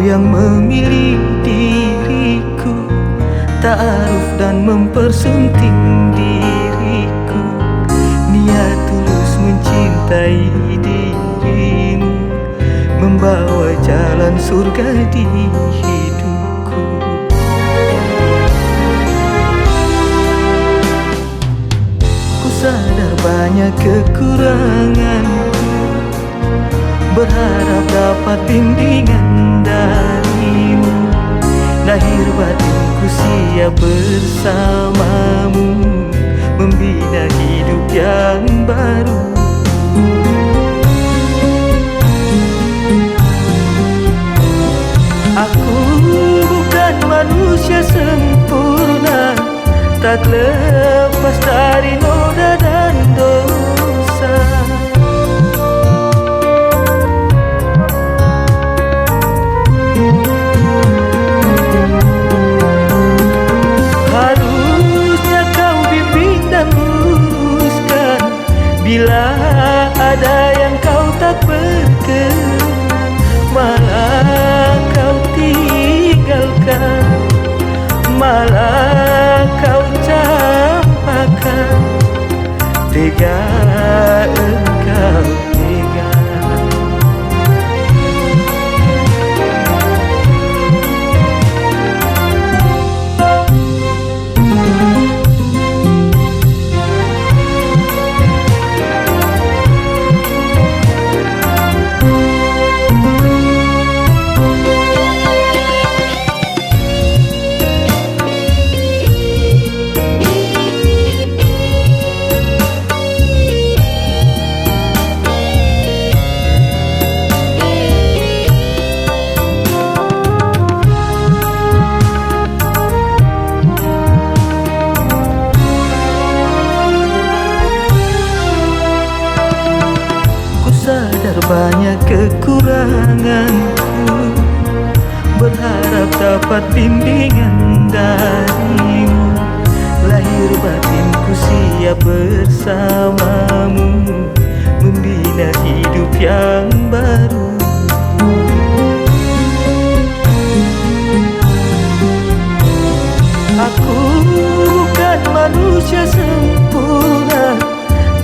yang memilih diriku, ta'aruf dan mempersunting diriku. Niat tulus mencintai dirimu, membawa jalan surga di hidupku. Ku sadar banyak kekuranganku, berharap dapat bimbingan darimu. Lahir batinku siap bersamamu, membina hidup yang baru. Aku bukan manusia sempurna, tak lepas dari noda dan dosa. Harusnya kau bimbing dan luruskan bila ada yang kau tak berkenan, malah kau tinggalkan, malah kau campakkan. Tega engkau, tega. Sadar banyak kekuranganku, berharap dapat bimbingan darimu. Lahir batinku siap bersamamu, membina hidup yang baru. Aku bukan manusia sempurna,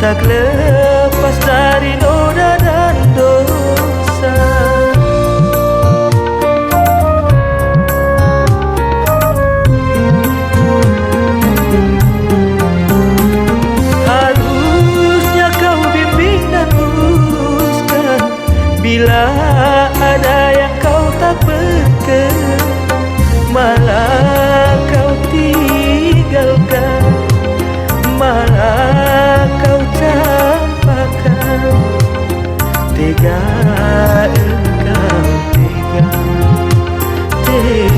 tak lepas dari noda dan dosa. Harusnya kau bimbing dan luruskan bila ada yang kau tak berkenan, malah kau tinggalkan, malah kau campakkan. Tega engkau, tega, tega.